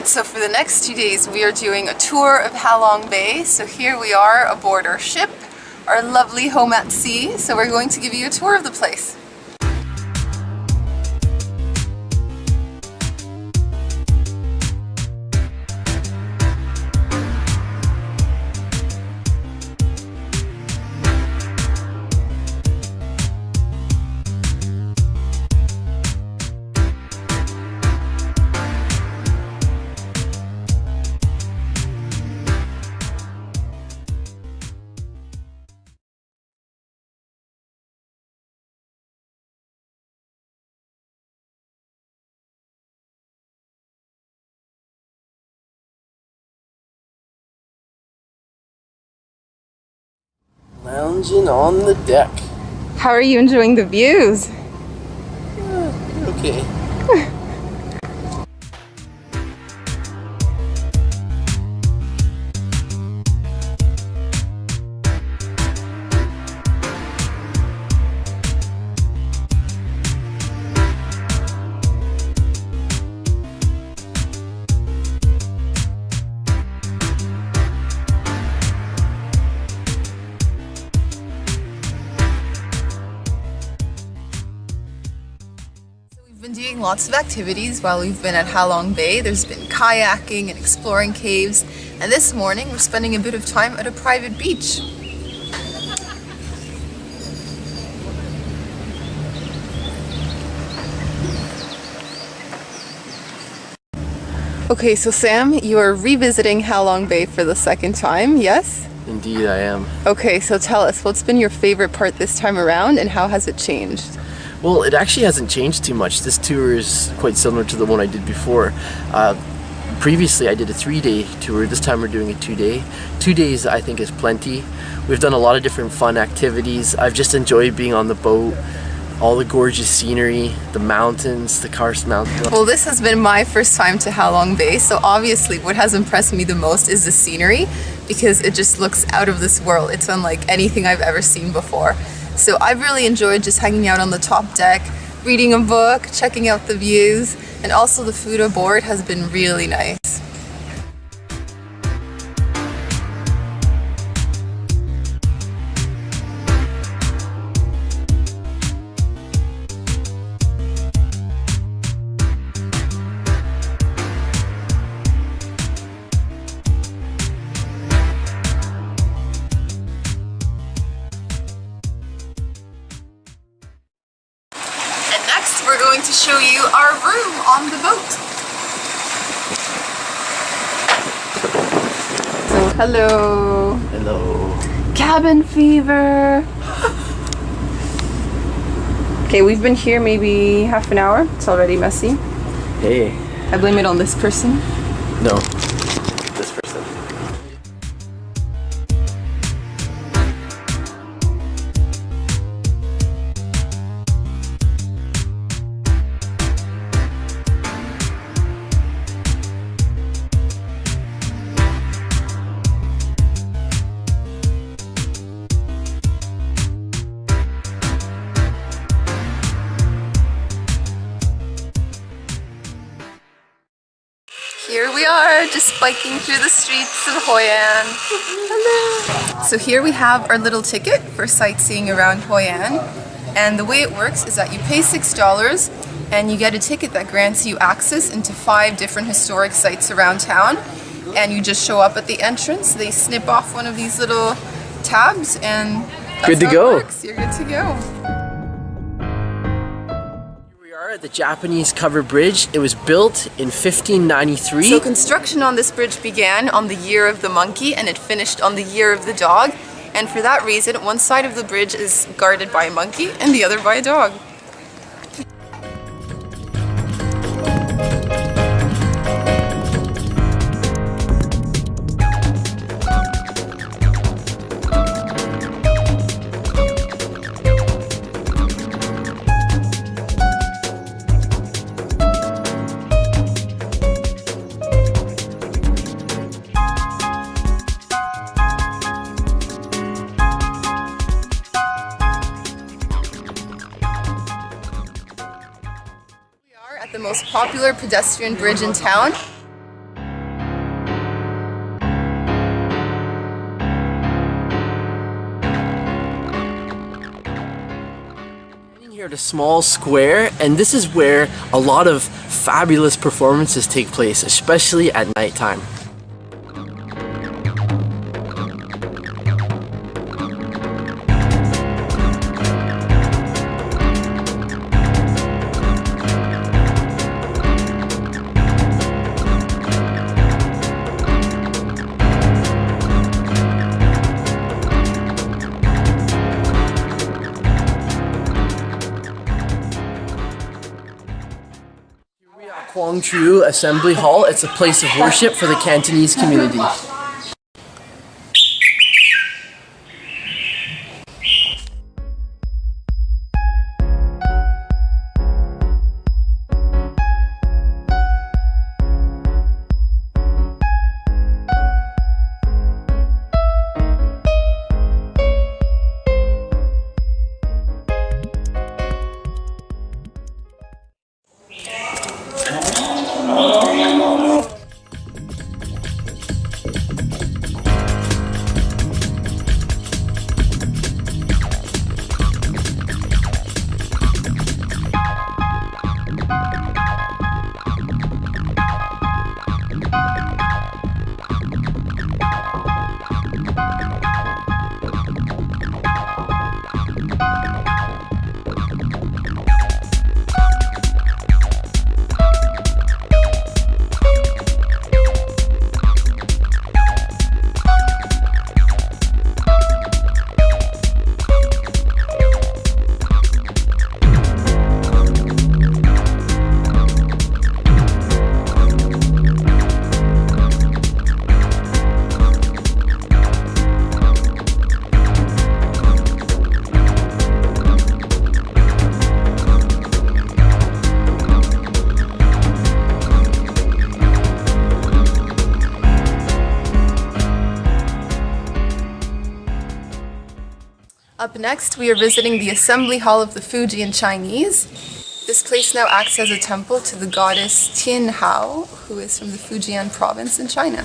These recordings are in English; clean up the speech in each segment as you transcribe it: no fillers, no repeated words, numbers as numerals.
So for the next 2 days we are doing a tour of Halong Bay. So here we are aboard our ship, our lovely home at sea. So we're going to give you a tour of the place. Lounging on the deck. How are you enjoying the views? Okay. We've been doing lots of activities while we've been at Halong Bay. There's been kayaking and exploring caves, and this morning we're spending a bit of time at a private beach. Okay, so Sam, you are revisiting Halong Bay for the second time, yes? Indeed, I am. Okay, so tell us, what's been your favorite part this time around and how has it changed? Well, it actually hasn't changed too much. This tour is quite similar to the one I did before. Previously, I did a 3-day tour. This time we're doing a 2-day. 2 days, I think, is plenty. We've done a lot of different fun activities. I've just enjoyed being on the boat, all the gorgeous scenery, the mountains, the Karst Mountain. Well, this has been my first time to Halong Bay, so obviously what has impressed me the most is the scenery, because it just looks out of this world. It's unlike anything I've ever seen before. So I've really enjoyed just hanging out on the top deck, reading a book, checking out the views, and also the food aboard has been really nice. Next, we're going to show you our room on the boat. So, hello. Hello. Cabin fever. Okay, we've been here maybe half an hour. It's already messy. Hey. I blame it on this person. No. This person. Here we are, just biking through the streets of Hoi An. Hello! So here we have our little ticket for sightseeing around Hoi An. And the way it works is that you pay $6 and you get a ticket that grants you access into 5 different historic sites around town. And you just show up at the entrance, they snip off one of these little tabs, and that's good to how go. It works. You're good to go. At the Japanese covered bridge. It was built in 1593. So construction on this bridge began on the year of the monkey and it finished on the year of the dog. And for that reason, one side of the bridge is guarded by a monkey and the other by a dog. The most popular pedestrian bridge in town. at a small square, and this is where a lot of fabulous performances take place, especially at nighttime. Quang Trieu Assembly Hall. It's a place of worship for the Cantonese community. Up next, we are visiting the Assembly Hall of the Fujian Chinese. This place now acts as a temple to the goddess Tian Hao, who is from the Fujian province in China.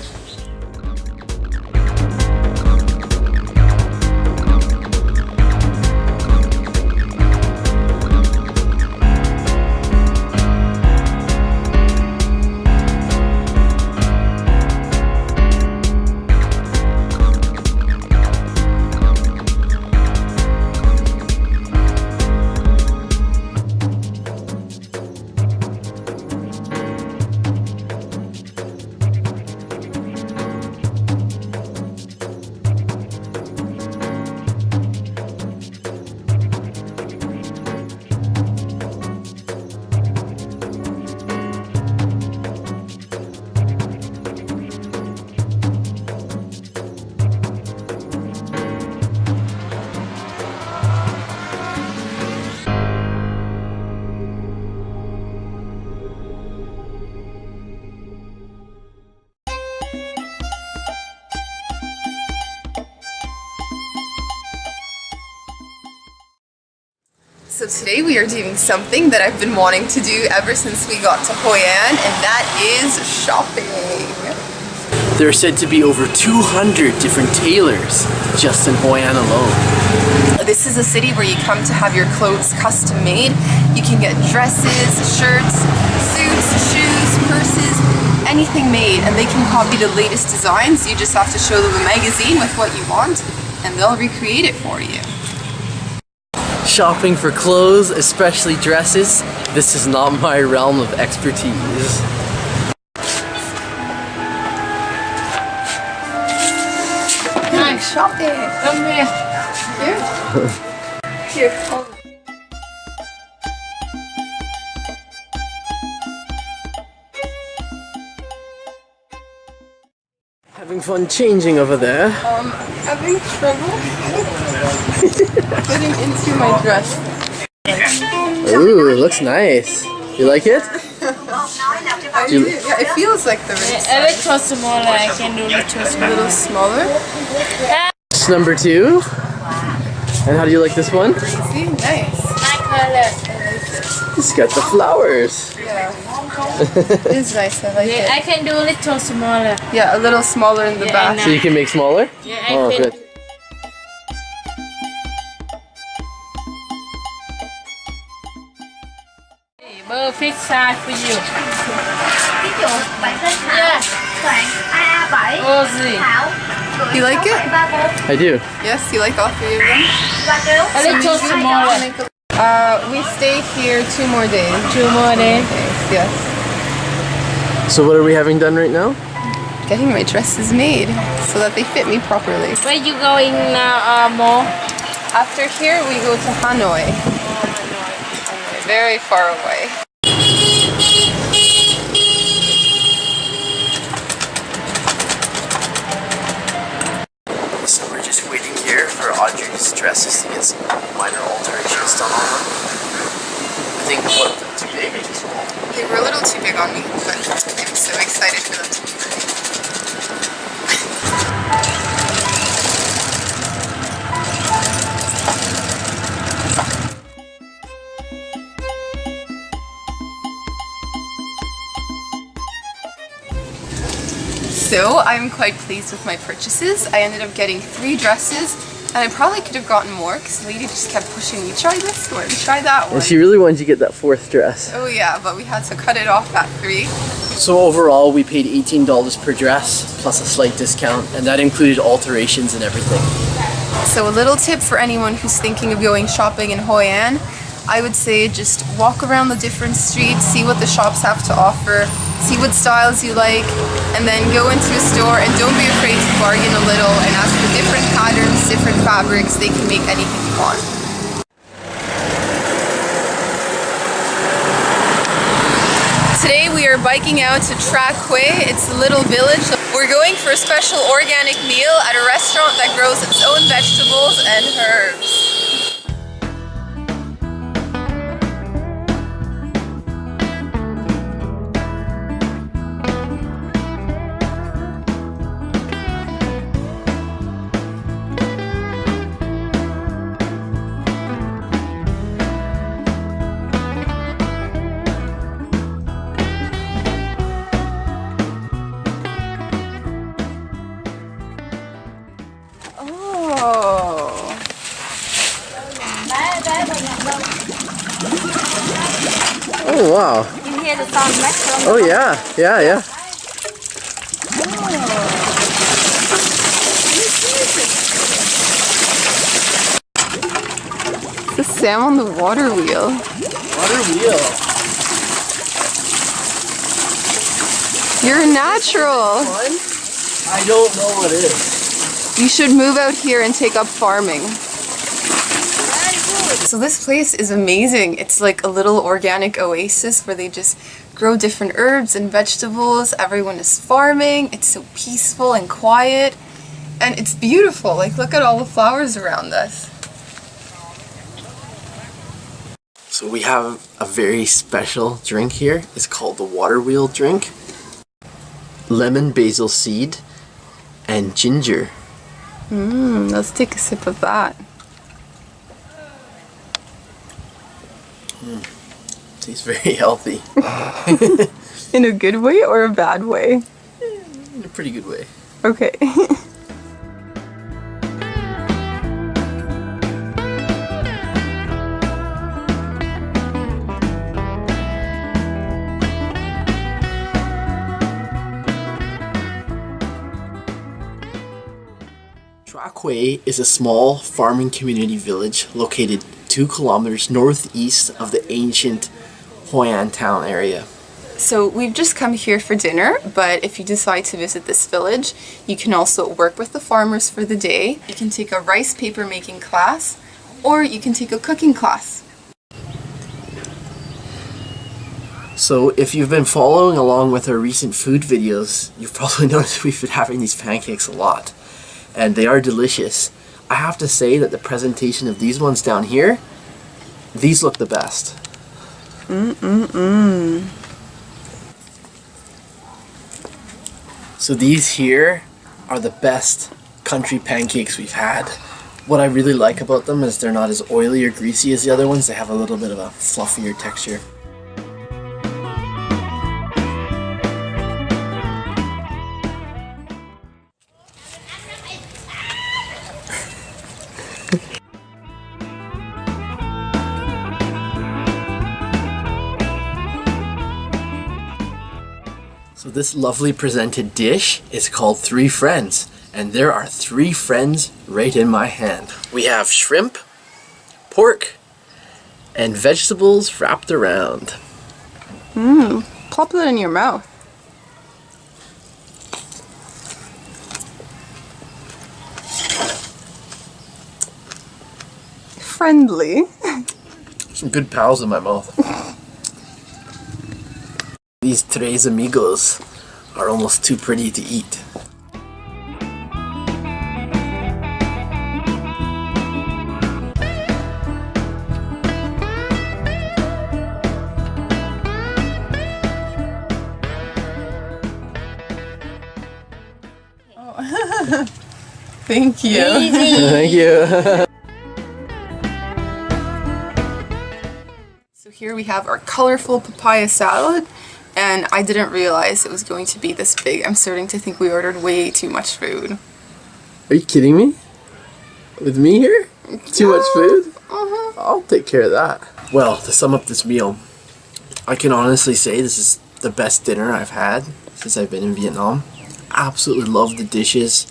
So today we are doing something that I've been wanting to do ever since we got to Hoi An, and that is shopping. There are said to be over 200 different tailors just in Hoi An alone. This is a city where you come to have your clothes custom made. You can get dresses, shirts, suits, shoes, purses, anything made, and they can copy the latest designs. You just have to show them a magazine with what you want, and they'll recreate it for you. Shopping for clothes, especially dresses, this is not my realm of expertise. Nice shopping. Come here. Here. Here. Hold it. Having fun changing over there. Having trouble getting into my dress. Ooh, it looks nice. You like it? Yeah, it feels like the ring. A little smaller, I can do A little smaller. It's number 2. And how do you like this one? See, nice. My color. It's got the flowers. Yeah. It is nice, I like it. I can do a little smaller. Yeah, a little smaller in the back. So you can make smaller? Yeah, Oh, I can. good. fix size for you. Ví dụ bạn tên Thảo, soạn A7, Ozzy. Thảo. You like it? 3, 4, I do. Yes, you like all three of them? 3 kêu. A little smaller. We stay here 2 more days. 2 more days. Yes. So what are we having done right now? Getting my dresses made so that they fit me properly. Where you going now, Mo? After here, we go to Hanoi. Very far away. So we're just waiting here for Audrey's dresses to get some minor alterations done on them. I think what too big or too small? They were a little too big on me, but I'm so excited for them to be ready. So I'm quite pleased with my purchases. I ended up getting 3 dresses, and I probably could have gotten more because the lady just kept pushing me, try this one, try that one. And she really wanted you to get that 4th dress. Oh yeah, but we had to cut it off at 3. So overall we paid $18 per dress plus a slight discount, and that included alterations and everything. So a little tip for anyone who's thinking of going shopping in Hoi An, I would say just walk around the different streets, see what the shops have to offer, see what styles you like, and then go into a store and don't be afraid to bargain a little and ask for different patterns, different fabrics. They can make anything you want. Today we are biking out to Tra Quay. It's a little village. We're going for a special organic meal at a restaurant that grows its own vegetables and herbs. Oh wow. You hear the sound back from Oh yeah, yeah. The Sam on the water wheel. Water wheel. You're a natural. Fun? I don't know what it is. You should move out here and take up farming. So this place is amazing. It's like a little organic oasis where they just grow different herbs and vegetables. Everyone is farming. It's so peaceful and quiet. And it's beautiful. Like, look at all the flowers around us. So we have a very special drink here. It's called the water wheel drink. Lemon basil seed and ginger. Let's take a sip of that. Tastes very healthy. In a good way or a bad way? In a pretty good way. Okay. Tra Quay is a small farming community village located 2 kilometers northeast of the ancient Hoi An town area. So we've just come here for dinner, but if you decide to visit this village, you can also work with the farmers for the day. You can take a rice paper making class, or you can take a cooking class. So if you've been following along with our recent food videos, you've probably noticed we've been having these pancakes a lot. And they are delicious. I have to say that the presentation of these ones down here, these look the best. So these here are the best country pancakes we've had. What I really like about them is they're not as oily or greasy as the other ones. They have a little bit of a fluffier texture. This lovely presented dish is called Three Friends, and there are three friends right in my hand. We have shrimp, pork, and vegetables wrapped around. Plop that in your mouth. Friendly. Some good pals in my mouth. These tres amigos are almost too pretty to eat. Thank you. Thank you. So here we have our colorful papaya salad, and I didn't realize it was going to be this big. I'm starting to think we ordered way too much food. Are you kidding me? With me here? Too much food? I'll take care of that. Well, to sum up this meal, I can honestly say this is the best dinner I've had since I've been in Vietnam. Absolutely love the dishes.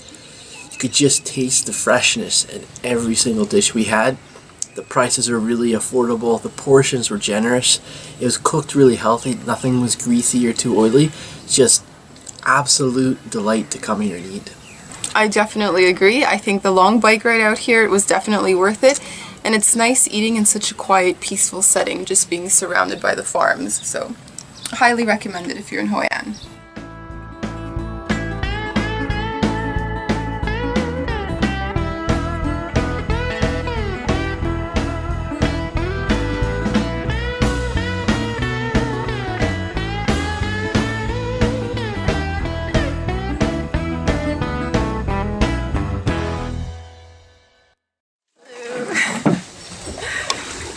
You could just taste the freshness in every single dish we had. The prices were really affordable. The portions were generous. It was cooked really healthy. Nothing was greasy or too oily. Just absolute delight to come here and eat. I definitely agree. I think the long bike ride out here, it was definitely worth it. And it's nice eating in such a quiet, peaceful setting, just being surrounded by the farms. So, highly recommend it if you're in Hoi An.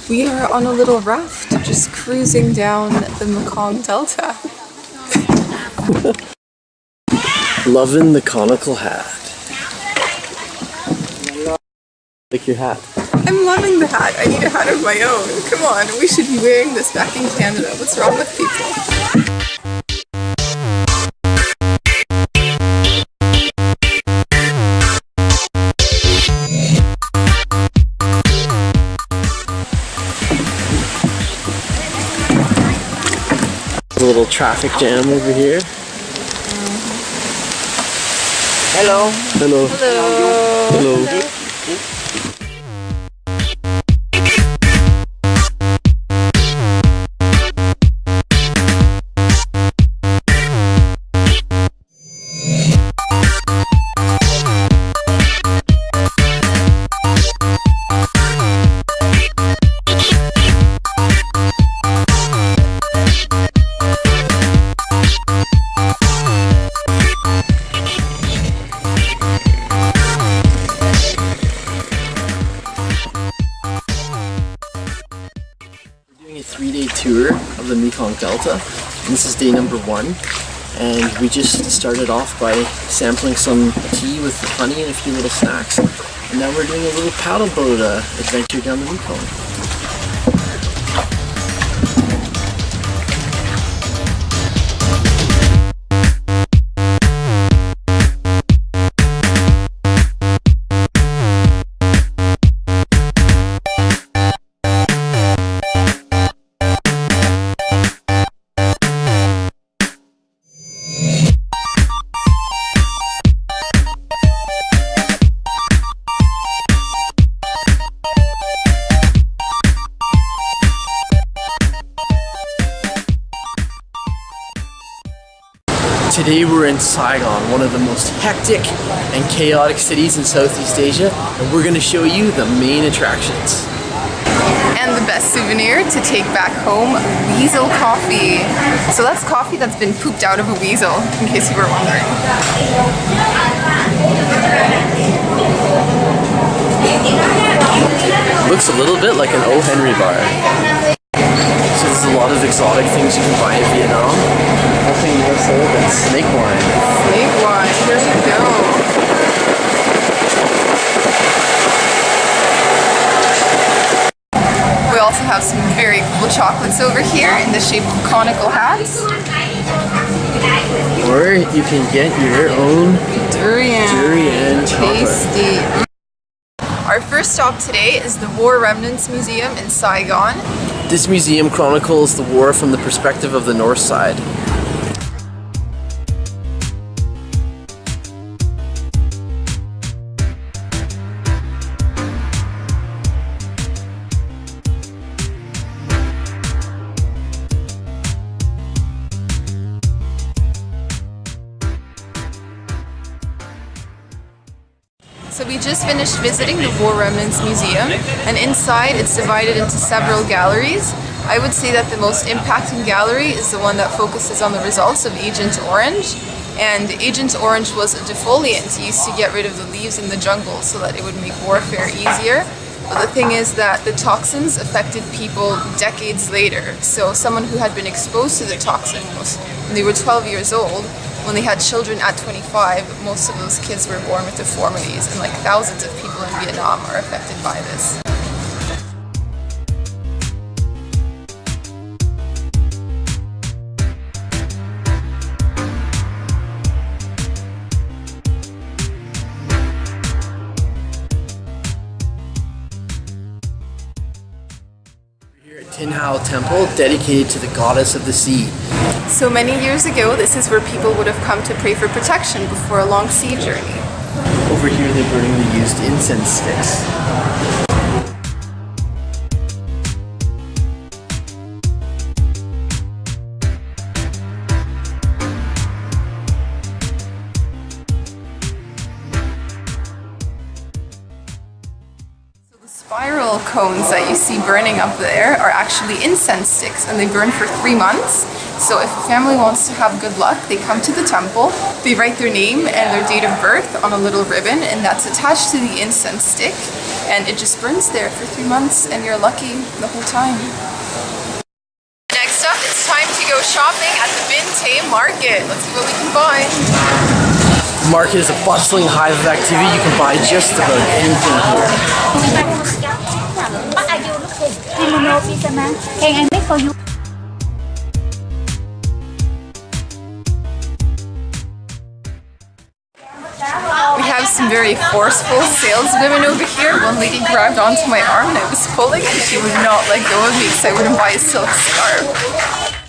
We are on a little raft, just cruising down the Mekong Delta. Loving the conical hat. Like your hat. I'm loving the hat. I need a hat of my own. Come on, we should be wearing this back in Canada. What's wrong with people? A little traffic jam over here. Hello. Hello. Hello. Hello. A 3-day tour of the Mekong Delta. And this is day number 1, and we just started off by sampling some tea with honey and a few little snacks, and now we're doing a little paddle boat adventure down the Mekong. Today we're in Saigon, one of the most hectic and chaotic cities in Southeast Asia, and we're going to show you the main attractions. And the best souvenir to take back home, weasel coffee. So that's coffee that's been pooped out of a weasel, in case you were wondering. Looks a little bit like an O. Henry bar. So there's a lot of exotic things you can buy in Vietnam. Nothing more so than snake wine. Snake wine, here we go. We also have some very cool chocolates over here in the shape of conical hats. Or you can get your own Durian. chocolate. Tasty. Our first stop today is the War Remnants Museum in Saigon. This museum chronicles the war from the perspective of the North side. So we just finished visiting the War Remnants Museum, and inside it's divided into several galleries. I would say that the most impacting gallery is the one that focuses on the results of Agent Orange. And Agent Orange was a defoliant used to get rid of the leaves in the jungle so that it would make warfare easier. But the thing is that the toxins affected people decades later. So someone who had been exposed to the toxin when they were 12 years old, when they had children at 25, most of those kids were born with deformities, and like thousands of people in Vietnam are affected by this. Here at Tin Hau Temple, dedicated to the goddess of the sea. So many years ago, this is where people would have come to pray for protection before a long sea journey. Over here they're burning the used incense sticks. Spiral cones that you see burning up there are actually incense sticks, and they burn for 3 months. So if a family wants to have good luck, they come to the temple, they write their name and their date of birth on a little ribbon, and that's attached to the incense stick, and it just burns there for 3 months, and you're lucky the whole time. Next up, it's time to go shopping at the Binh Tay Market. Let's see what we can find. The market is a bustling hive of activity. You can buy just about anything here. What are you looking? Kimono pizza man. Can I make for you? We have some very forceful saleswomen over here. One lady grabbed onto my arm and I was pulling, and she would not let go of me because I wouldn't buy a silk scarf.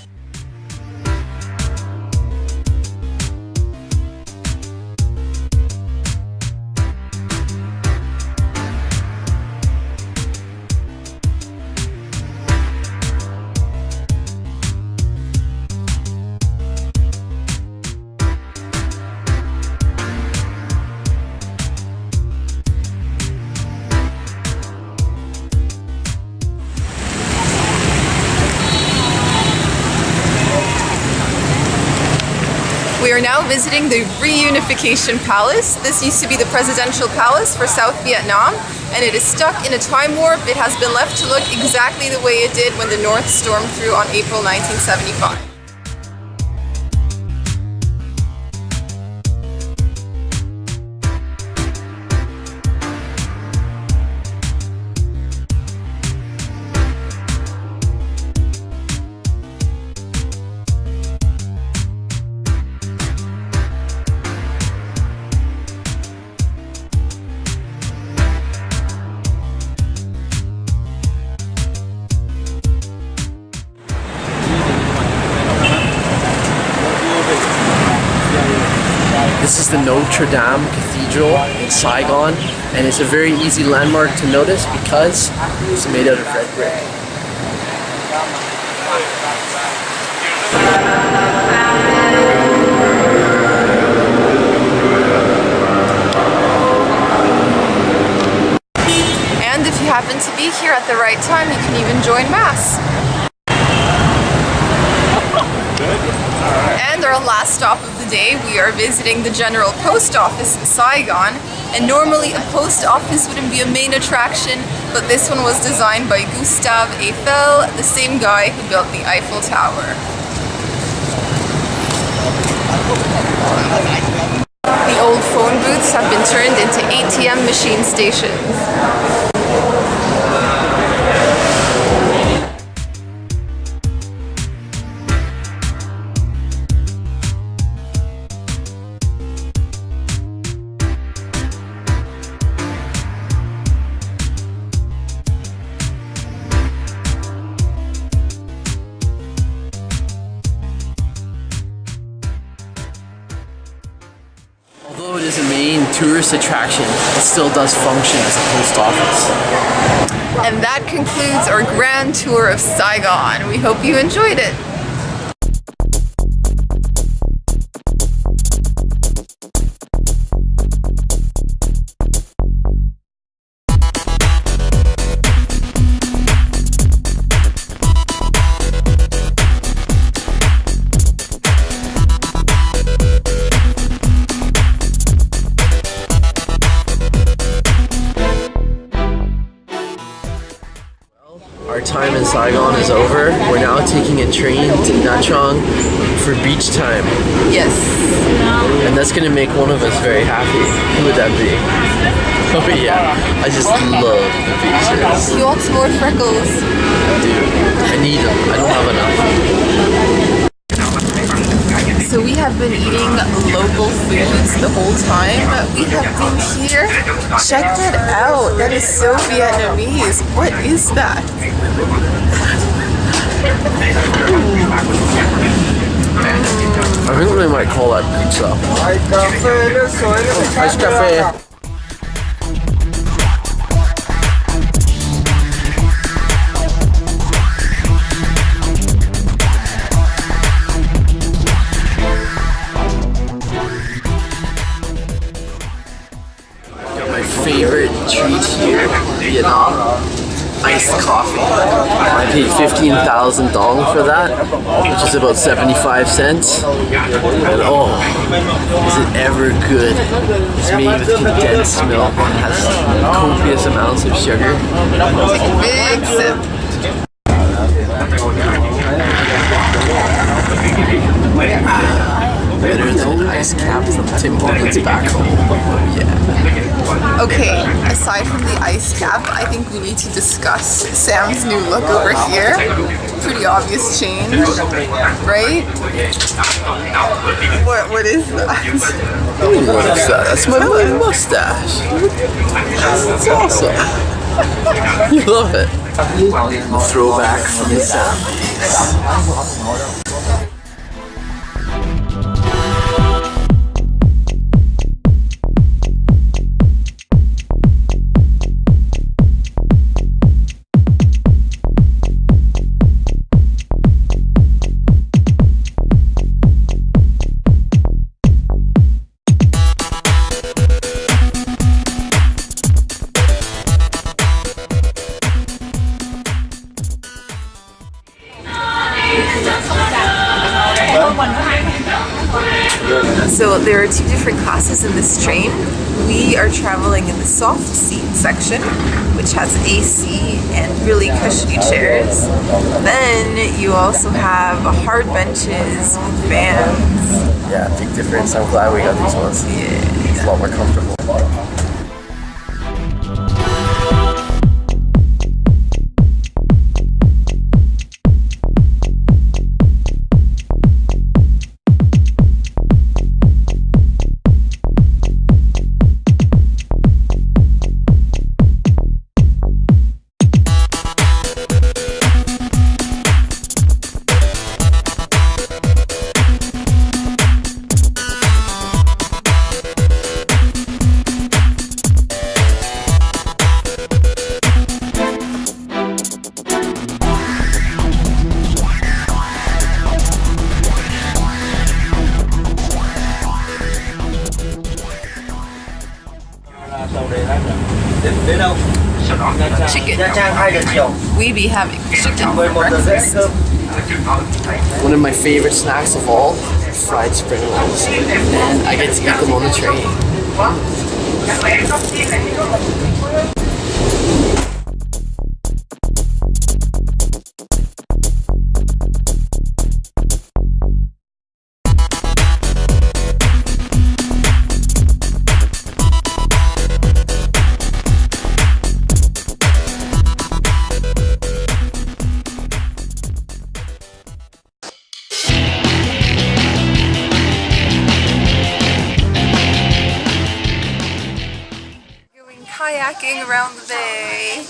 We are now visiting the Reunification Palace. This used to be the presidential palace for South Vietnam, and it is stuck in a time warp. It has been left to look exactly the way it did when the North stormed through on April 1975. This is the Notre Dame Cathedral in Saigon, and it's a very easy landmark to notice because it's made out of red brick. And if you happen to be here at the right time, you can even join Mass. And our last stop of the day, we are visiting the General Post Office in Saigon. And normally a post office wouldn't be a main attraction, but this one was designed by Gustave Eiffel, the same guy who built the Eiffel Tower. The old phone booths have been turned into ATM machine stations. Although it is a main tourist attraction, it still does function as a post office. And that concludes our grand tour of Saigon. We hope you enjoyed it. Our time in Saigon is over. We're now taking a train to Nha Trang for beach time. Yes. And that's gonna make one of us very happy. Who would that be? Oh yeah, I just love the beaches. He wants more freckles. Dude, I need them. I don't have enough. So we have been eating local foods the whole time. We have been here. Check that out. That is so Vietnamese. What is that? I think they might call that pizza. Ice cafe. Favorite treat here in Vietnam, iced coffee. I paid 15,000 dong for that, which is about 75 cents. And oh, is it ever good. It's made with condensed milk, has copious amounts of sugar. Take a big sip. Better than an ice cap from Tim Hortons back home. Oh yeah. Okay, aside from the ice cap, I think we need to discuss Sam's new look over here. Pretty obvious change, right? What is that? What is that? That's my mustache. It's awesome. You love it. Throwback from Sam. So there are two different classes in this train. We are traveling in the soft seat section, which has AC and really cushiony chairs. Then you also have hard benches with fans. Yeah, big difference. I'm glad we got these ones. Yeah. It's a lot more comfortable. Chicken. We be having chicken for breakfast. One of my favorite snacks of all, fried spring rolls. And I get to eat them on the train. Kayaking around the bay.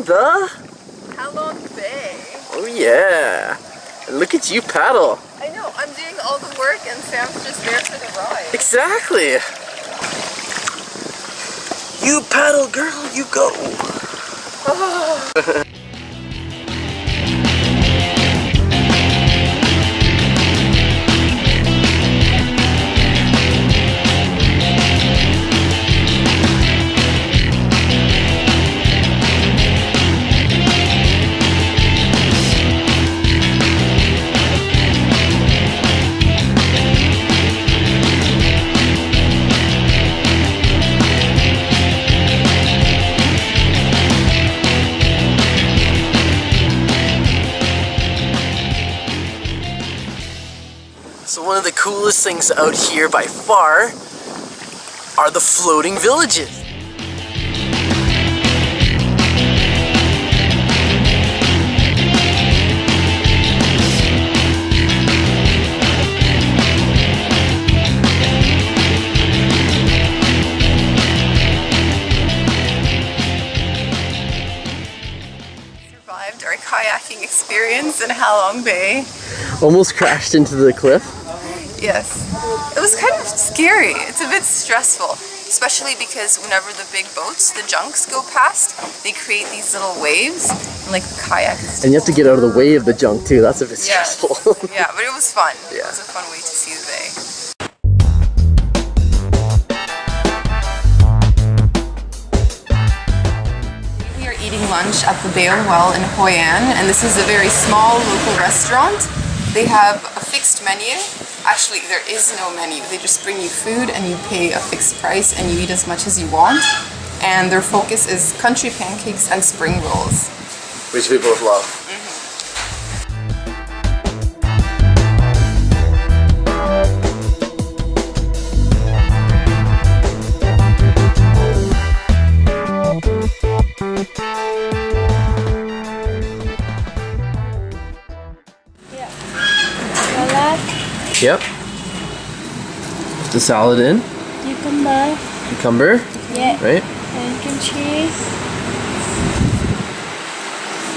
in the... Halong Bay. Oh yeah. And look at you paddle. I know, I'm doing all the work and Sam's just there for the ride. Exactly. You paddle, girl, you go. So one of the coolest things out here by far are the floating villages. Survived our kayaking experience in Halong Bay. Almost crashed into the cliff. Yes. It was kind of scary. It's a bit stressful, especially because whenever the big boats, the junks, go past, they create these little waves, and like the kayak is And you have to get out of the way of the junk too. That's a bit Yeah. stressful. Yeah, but it was fun. It Yeah. was a fun way to see the bay. We are eating lunch at the Bail Well in Hoi An, and this is a very small local restaurant. They have a fixed menu. Actually, there is no menu. They just bring you food and you pay a fixed price and you eat as much as you want. And their focus is country pancakes and spring rolls. Which we both love. Salad, Yep. The salad in. cucumber, Cucumber, yeah, right? and kimchi,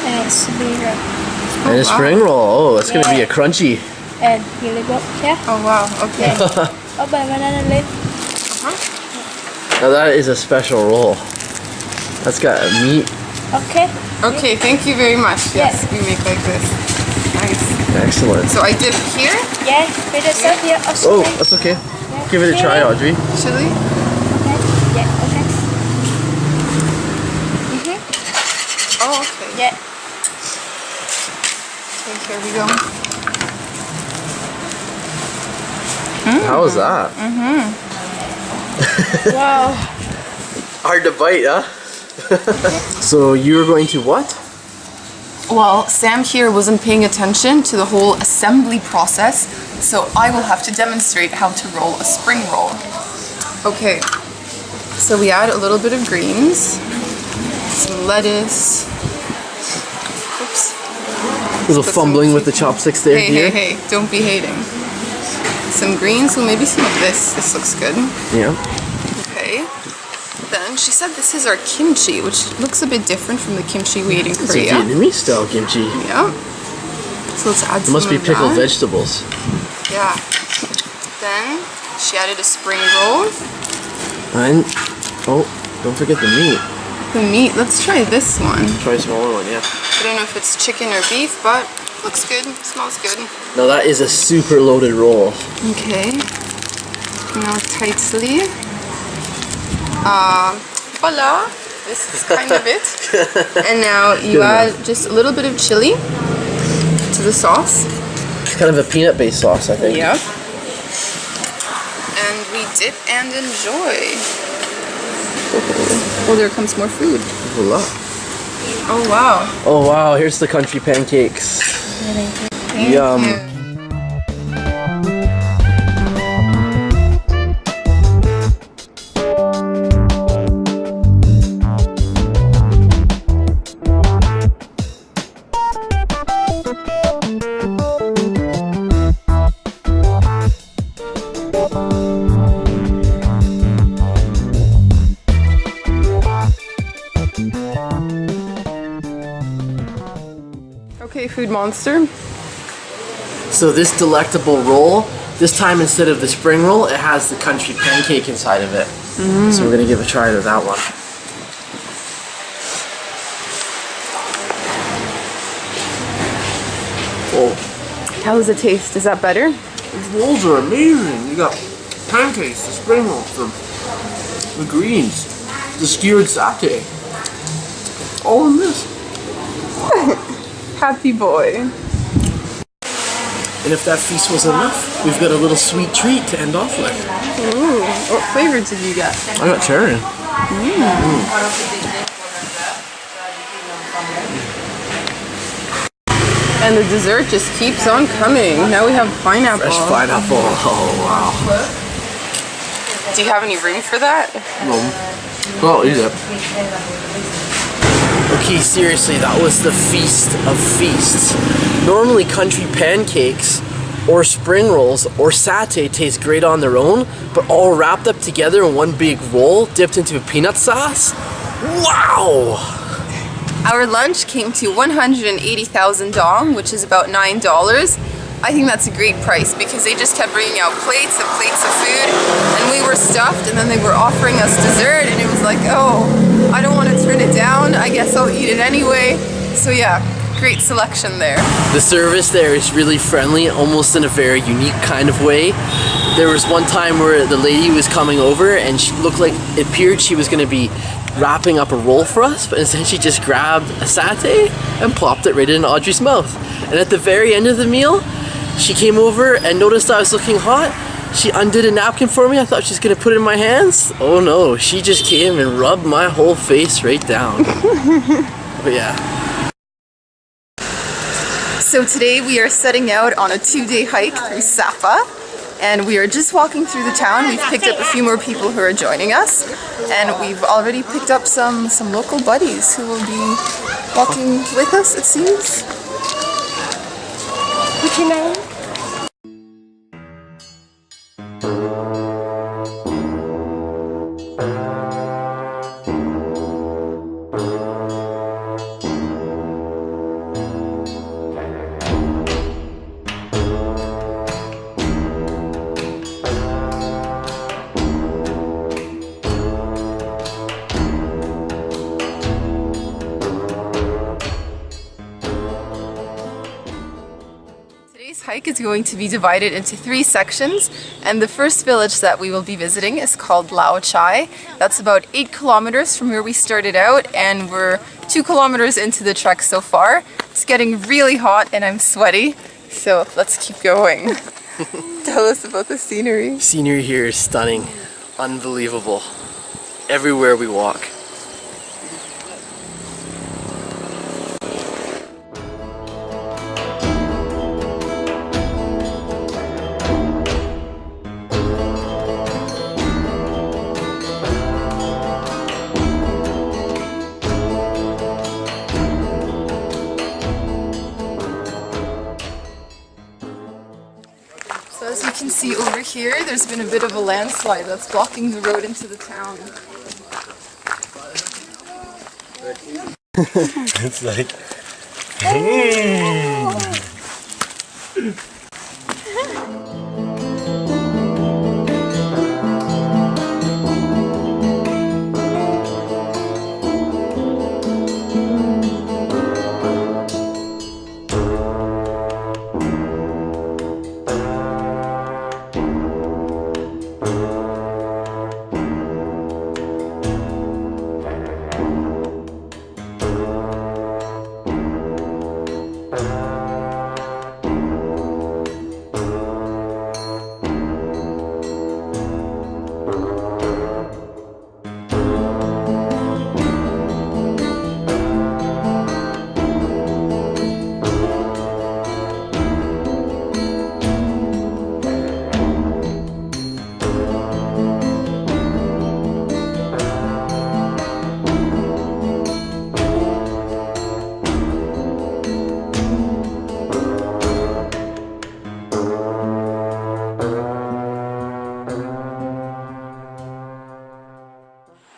and spring roll, And a spring roll. Oh, that's gonna be a crunchy. and chili box, yeah. Oh wow, okay. Oh, by banana leaf. Now that is a special roll. That's got meat. Okay. Okay, thank you very much. Yes, we make like this. Nice. Excellent. So I dip here, Yeah, with the sauce here. Oh, that's okay. Give it a try, Audrey. chili. Okay. Yeah. Okay. Oh, okay. Yeah. Okay, here we go. How was that? Wow. Hard to bite, huh? So you were going to what? Well, Sam here wasn't paying attention to the whole assembly process, so I will have to demonstrate how to roll a spring roll. Okay, so we add a little bit of greens, some lettuce. Oops. A little Put fumbling some- with the chopsticks there, Hey, dear. hey, hey, don't be hating. Some greens, so maybe some of this. This looks good. Yeah. Okay. Then she said this is our kimchi, which looks a bit different from the kimchi we ate in It's a Korea. Vietnamese style kimchi. Yeah. So let's add It some must be of pickled that. vegetables. Yeah. Then she added a spring roll. And oh, don't forget the meat. The meat, let's try this one. Try a smaller one, yeah. I don't know if it's chicken or beef, but looks good, smells good. Now that is a super loaded roll. Okay. Now tightly. Voila. This is kind of it. And now you Good add enough. just a little bit of chili to the sauce. It's kind of a peanut-based sauce, I think. Yep. And we dip and enjoy. Oh, there comes more food. Voila. Oh, wow. Oh wow, here's the country pancakes. Thank Yum. you. Okay, Food Monster. So this delectable roll, this time instead of the spring roll, it has the country pancake inside of it. So we're gonna give a try to that one. Oh, How does it taste? Is that better? these rolls are amazing. You got pancakes, the spring rolls, the greens, the skewered satay. All in this. Happy boy. And if that feast wasn't enough, we've got a little sweet treat to end off with. Ooh, what flavor did you get? I got cherry. And the dessert just keeps on coming. Now we have pineapple. Fresh pineapple. Oh, wow. Do you have any room for that? Well, I'll eat it. Okay, seriously, that was the feast of feasts. Normally country pancakes or spring rolls or satay taste great on their own, but all wrapped up together in one big roll dipped into a peanut sauce? Wow! Our lunch came to 180,000 dong, which is about $9. I think that's a great price because they just kept bringing out plates and plates of food and we were stuffed, and then they were offering us dessert and it was like, oh, I don't want to turn it down. I guess I'll eat it anyway. So yeah, great selection there. The service there is really friendly, almost in a very unique kind of way. There was one time where the lady was coming over and she looked like, it appeared she was going to be wrapping up a roll for us, but instead she just grabbed a satay and plopped it right in Audrey's mouth. And at the very end of the meal, she came over and noticed I was looking hot. She undid a napkin for me. I thought she was gonna put it in my hands. Oh no, she just came and rubbed my whole face right down. But yeah. So today we are setting out on a 2-day hike through Sapa, and we are just walking through the town. We've picked up a few more people who are joining us, and we've already picked up some local buddies who will be walking with us, it seems. What's your name? Today's hike is going to be divided into 3 sections, and the first village that we will be visiting is called Lao Chai. That's about 8 kilometers from where we started out, and we're 2 kilometers into the trek so far. It's getting really hot and I'm sweaty, so let's keep going. Tell us about the scenery. Scenery here is stunning. Unbelievable. Everywhere we walk. So as you can see over here, there's been a bit of a landslide that's blocking the road into the town. It's like,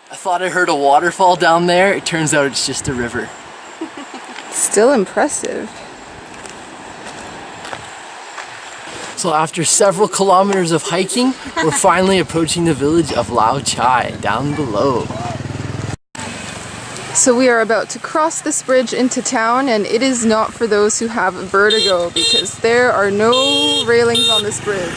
I thought I heard a waterfall down there. It turns out it's just a river. Still impressive. So after several kilometers of hiking, we're finally approaching the village of Lao Chai down below. So we are about to cross this bridge into town, and it is not for those who have vertigo because there are no railings on this bridge.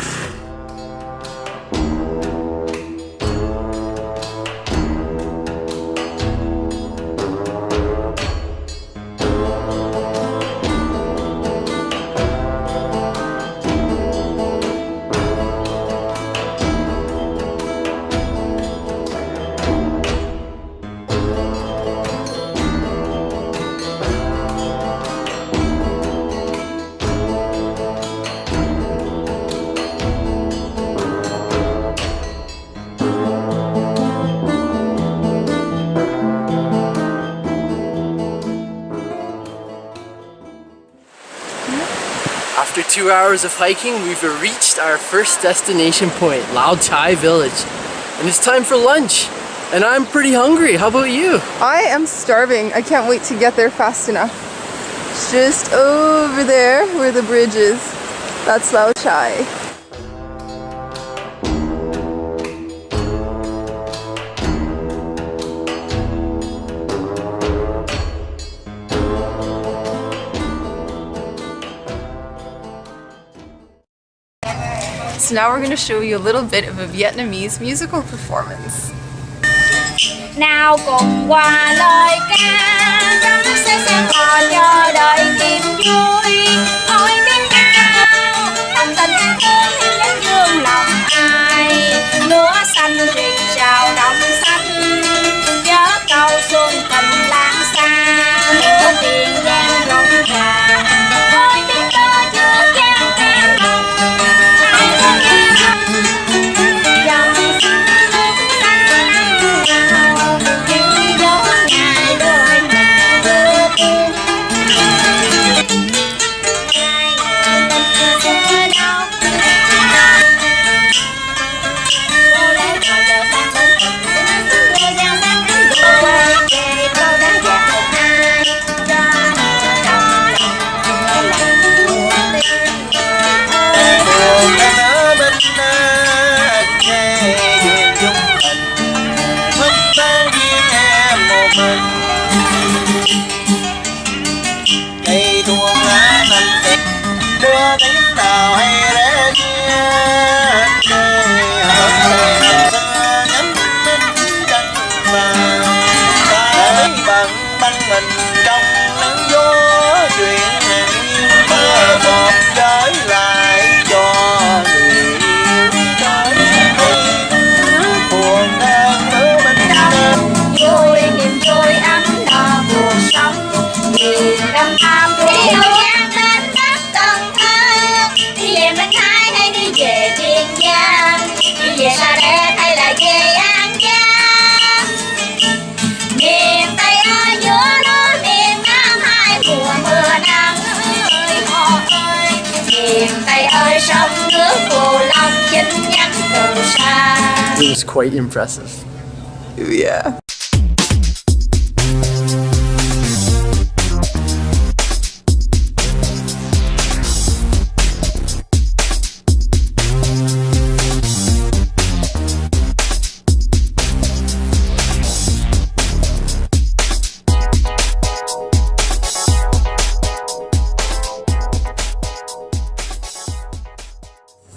After 2 hours of hiking, we've reached our first destination point, Lao Chai Village. And it's time for lunch. And I'm pretty hungry. How about you? I am starving. I can't wait to get there fast enough. It's just over there where the bridge is. That's Lao Chai. So now we're going to show you a little bit of a Vietnamese musical performance. Nào cùng qua lời ca đó sẽ còn chờ đợi niềm vui ôi tiếng ca đồng tình thương hiu đến dương lòng ai lúa xanh rì rào đồng xanh nhớ câu xuân tình lãng xa mưa tiền giang rộn ràng ôi tiếng ca chưa gian tan lòng ai có nghe dòng xanh nước xanh It was quite impressive. Yeah.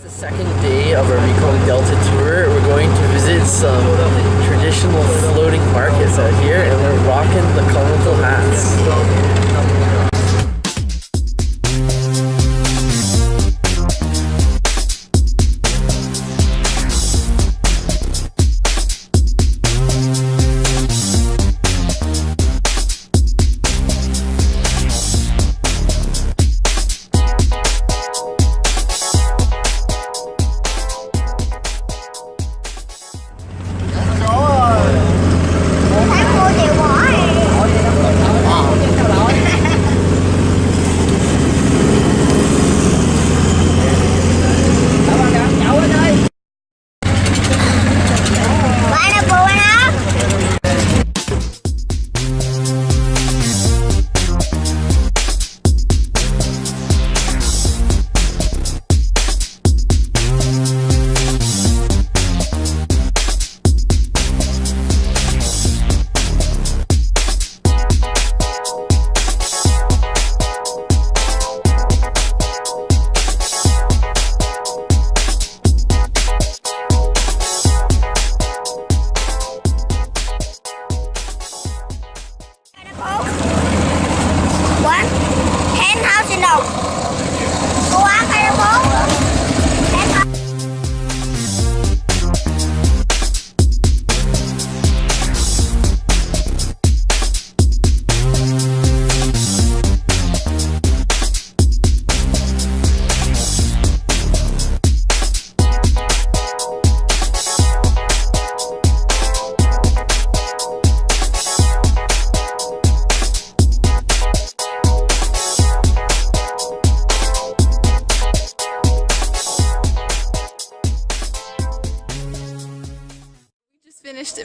Second day of our Mekong Delta tour. We're going to visit some traditional floating markets out here, and we're rocking the comical hats.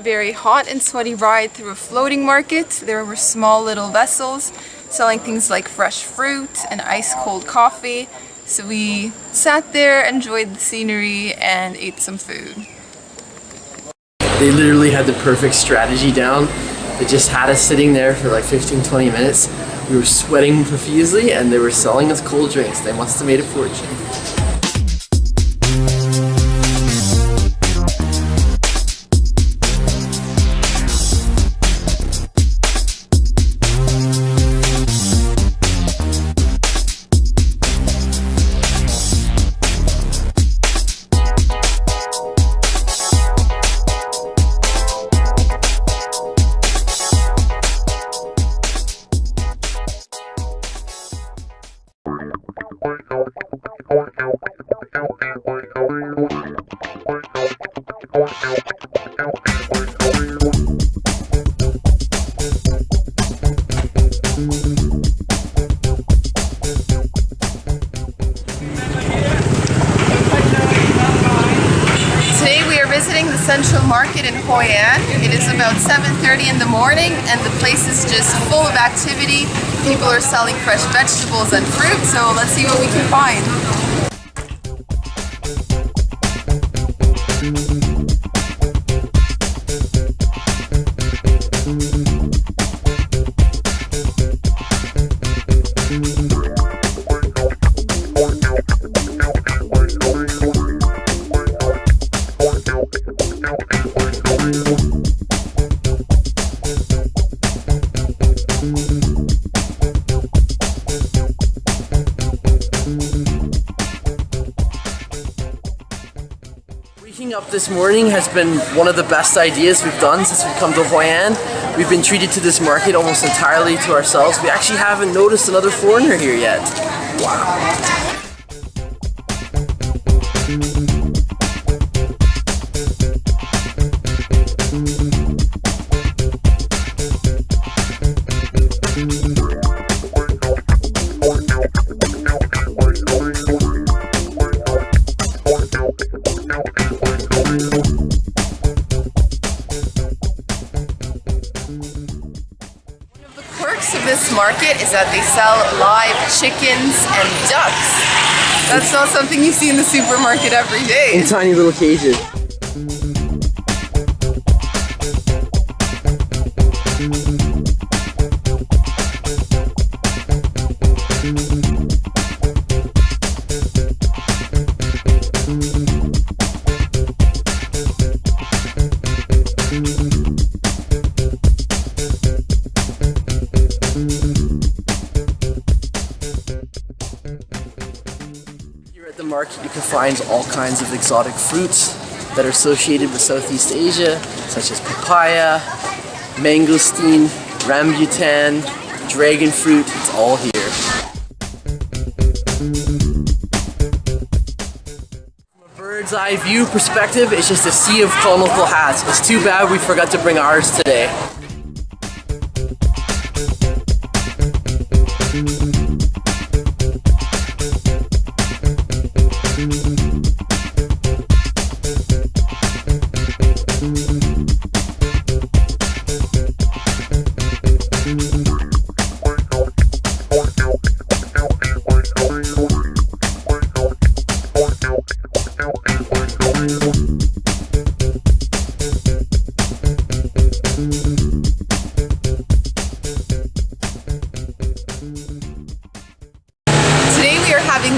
very hot and sweaty ride through a floating market. There were small little vessels selling things like fresh fruit and ice cold coffee. So we sat there, enjoyed the scenery, and ate some food. They literally had the perfect strategy down. They just had us sitting there for like 15-20 minutes. We were sweating profusely and they were selling us cold drinks. They must have made a fortune. Today we are visiting the Central Market in Hoi An. It is about 7:30 in the morning and the place is just full of activity. People are selling fresh vegetables and fruit, so let's see what we can find. Waking up this morning has been one of the best ideas we've done since we've come to Hoi An. We've been treated to this market almost entirely to ourselves. We actually haven't noticed another foreigner here yet. Wow. Of this market is that they sell live chickens and ducks. That's not something you see in the supermarket every day. In tiny little cages. At the market you can find all kinds of exotic fruits that are associated with Southeast Asia, such as papaya, mangosteen, rambutan, dragon fruit. It's all here. From a bird's eye view perspective, it's just a sea of comical hats. It's too bad we forgot to bring ours today.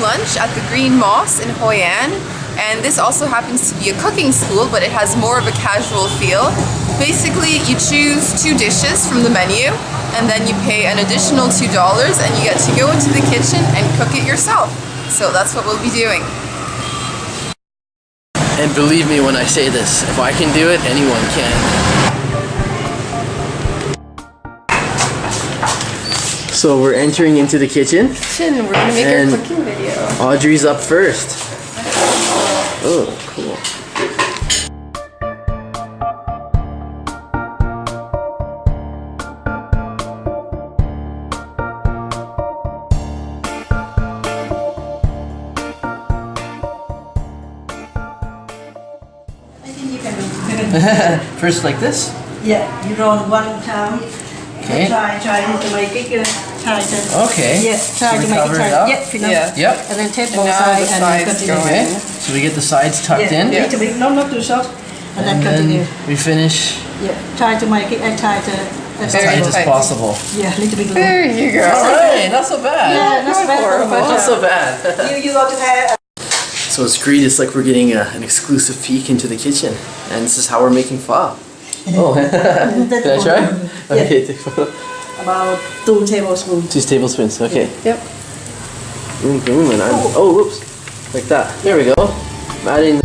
Lunch at the Green Moss in Hoi An, and this also happens to be a cooking school, but it has more of a casual feel. Basically, you choose 2 dishes from the menu, and then you pay an additional $2 and you get to go into the kitchen and cook it yourself. So that's what we'll be doing. And believe me when I say this, if I can do it, anyone can. So we're entering into the kitchen. We're gonna make our cooking video. Audrey's up first. Oh, cool. I think you can. First like this. Yeah, you roll one time. Okay. Try to make it. Try to. Okay. Yeah, try So we to make cover it. it up? Yeah, finish. Yeah. Yep. And then take And both now sides the and sides continue. go Okay. in. So we get the sides tucked Yeah, in. little bit, not too short. And then continue. we finish Yeah, try to make it and try to. as Very tight as tight. possible. Yeah, little bit low. There you go. Alright, not so bad. Yeah, that's bad. horrible. Not so bad. You got to have. So it's great, it's like we're getting an exclusive peek into the kitchen. And this is how we're making pho. Oh, did I try? Okay, take a photo. About 2 tablespoons. 2 tablespoons, okay. Yep. And oh, whoops. Like that. There we go. I'm adding.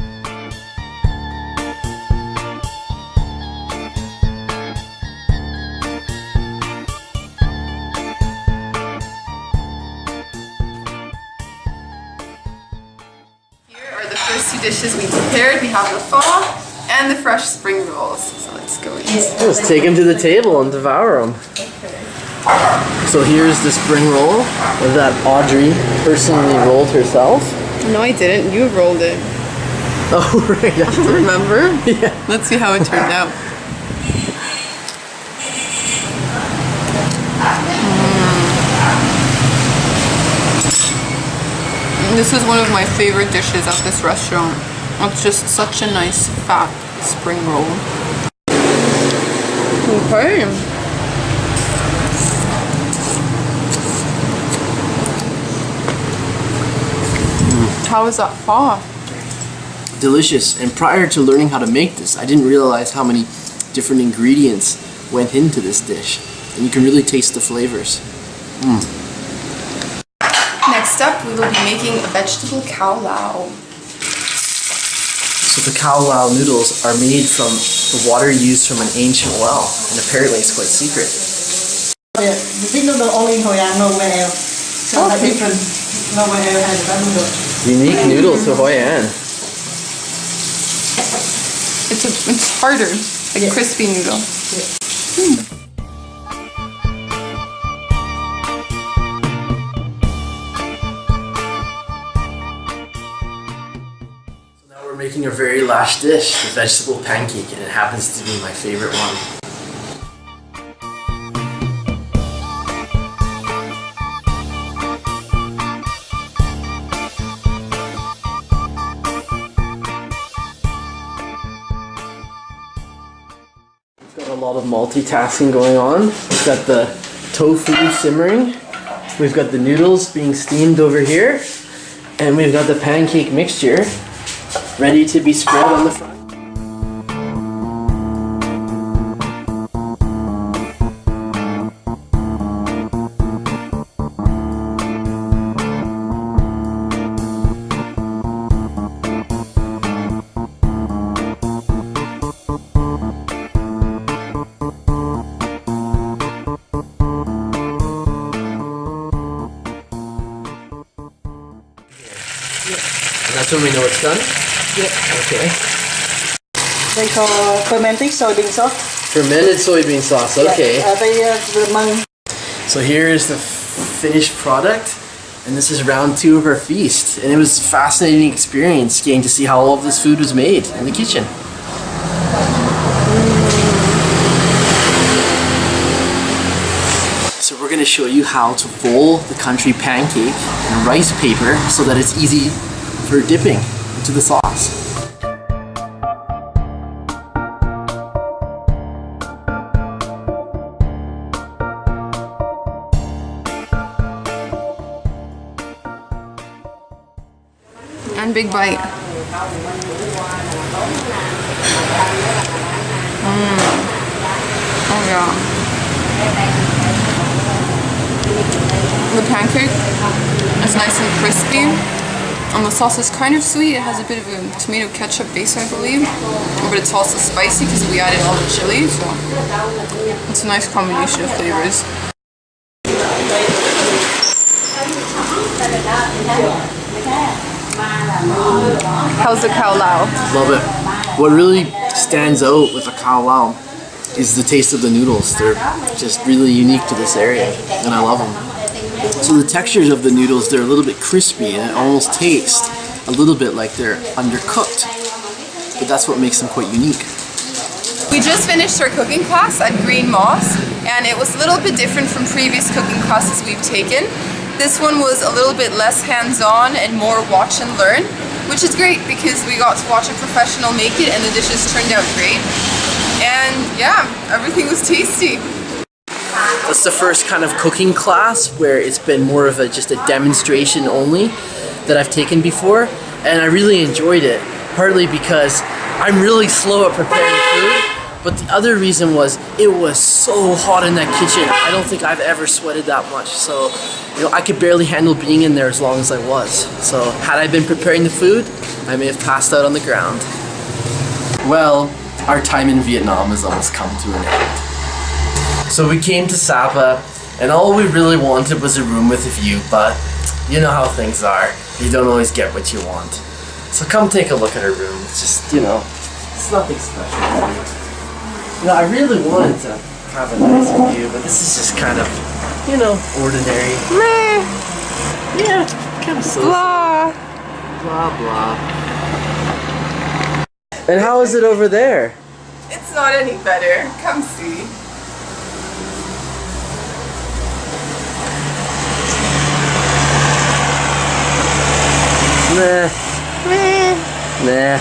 Here are the first 2 dishes we prepared. We have the pho and the fresh spring rolls. So let's go eat. Let's take them to the table and devour them. So here's the spring roll that Audrey personally rolled herself. No, I didn't. You rolled it. Oh, right. I did. Remember? Yeah. Let's see how it turned out. This is one of my favorite dishes at this restaurant. It's just such a nice fat spring roll. Okay. How is that pho? Delicious. And prior to learning how to make this, I didn't realize how many different ingredients went into this dish. And you can really taste the flavors. Next up, we will be making a vegetable cow lao. So the cow lao noodles are made from the water used from an ancient well. And apparently it's quite secret. This noodle only in Hoi An, nowhere else. So that's different. Nowhere else has that noodle. Unique noodles to Hoi An. It's harder, like crispy noodle. Now we're making our very last dish, the vegetable pancake, and it happens to be my favorite one. We've got a lot of multitasking going on. We've got the tofu simmering. We've got the noodles being steamed over here. And we've got the pancake mixture ready to be spread on the front. And that's when we know it's done? Yeah. Okay. They call fermented soybean sauce. Fermented soybean sauce, okay. The mung. So here's the finished product, and this is round 2 of our feast. And it was a fascinating experience getting to see how all of this food was made in the kitchen. So we're going to show you how to fold the country pancake in rice paper so that it's easy for dipping into the sauce. And big bite. Oh yeah. The pancake is nice and crispy. And the sauce is kind of sweet. It has a bit of a tomato ketchup base, I believe. But it's also spicy because we added all the chili, so it's a nice combination of flavors. How's the cow lao? Love it. What really stands out with a cow lao is the taste of the noodles. They're just really unique to this area, and I love them. So the textures of the noodles, they're a little bit crispy, and it almost tastes a little bit like they're undercooked. But that's what makes them quite unique. We just finished our cooking class at Green Moss, and it was a little bit different from previous cooking classes we've taken. This one was a little bit less hands-on and more watch and learn, which is great because we got to watch a professional make it and the dishes turned out great. And yeah, everything was tasty. That's the first kind of cooking class where it's been more of just a demonstration only that I've taken before, and I really enjoyed it, partly because I'm really slow at preparing food, but the other reason was it was so hot in that kitchen. I don't think I've ever sweated that much, so I could barely handle being in there as long as I was. So had I been preparing the food, I may have passed out on the ground. Well, our time in Vietnam has almost come to an end. So we came to Sapa, and all we really wanted was a room with a view, but you know how things are. You don't always get what you want. So come take a look at our room. It's just, it's nothing special. I really wanted to have a nice view, but this is just kind of, ordinary. Meh. Yeah, kind of so. Blah. Blah, blah. And how is it over there? It's not any better. Come see. Nah. Meh. Nah.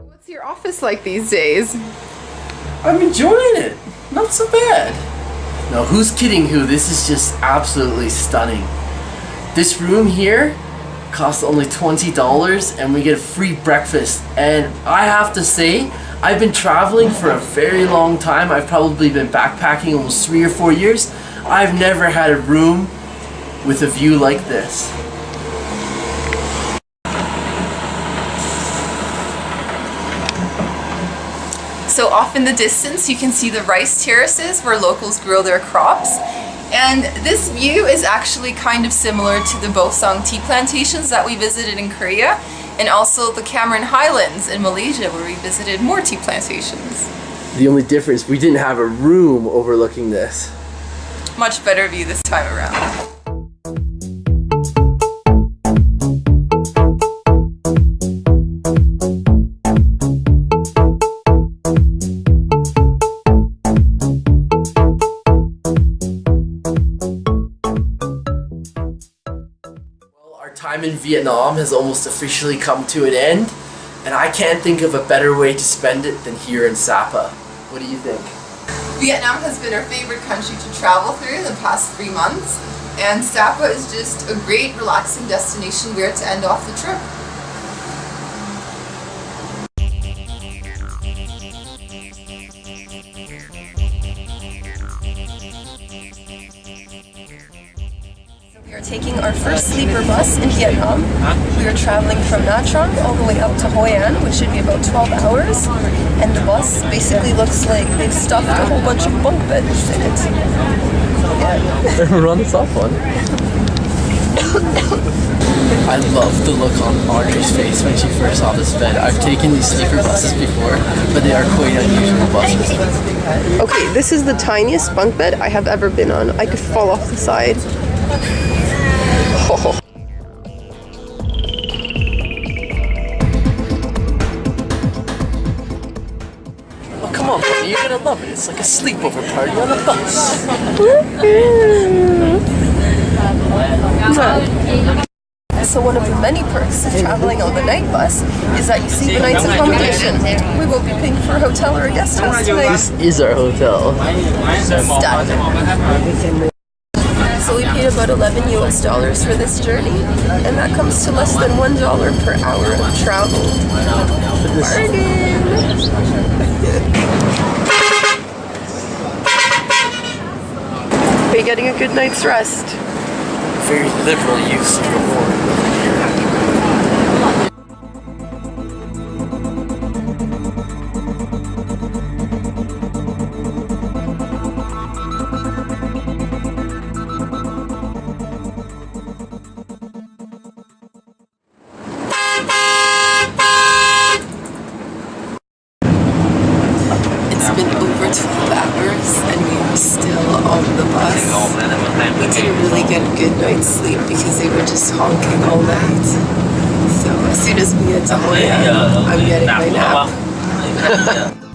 What's your office like these days? I'm enjoying it. Not so bad. No, who's kidding who? This is just absolutely stunning. This room here costs only $20 and we get a free breakfast. And I have to say, I've been traveling for a very long time. I've probably been backpacking almost 3 or 4 years. I've never had a room with a view like this. So off in the distance you can see the rice terraces where locals grow their crops, and this view is actually kind of similar to the Bosang tea plantations that we visited in Korea, and also the Cameron Highlands in Malaysia where we visited more tea plantations. The only difference, we didn't have a room overlooking this. Much better view this time around. Time in Vietnam has almost officially come to an end, and I can't think of a better way to spend it than here in Sapa. What do you think? Vietnam has been our favorite country to travel through in the past 3 months, and Sapa is just a great relaxing destination where to end off the trip. We are taking our first sleeper bus in Vietnam. We are traveling from Nha Trang all the way up to Hoi An, which should be about 12 hours. And the bus basically looks like they've stuffed a whole bunch of bunk beds in it. Yeah. Run this off one. I love the look on Audrey's face when she first saw this bed. I've taken these sleeper buses before, but they are quite unusual buses. Okay, this is the tiniest bunk bed I have ever been on. I could fall off the side. Oh. Oh, come on, buddy, you're gonna love it. It's like a sleepover party on a bus. So one of the many perks of traveling on the night bus is that you see the night's accommodation. We won't be paying for a hotel or a guest house tonight. This is our hotel. Stud. So we paid about $11 for this journey, and that comes to less than $1 per hour of travel. Bargain! Are you getting a good night's rest? Very liberal use of reward over here. we didn't really get a good night's sleep because they were just honking all night. So as soon as we get to Hoi An, I'm getting my nap.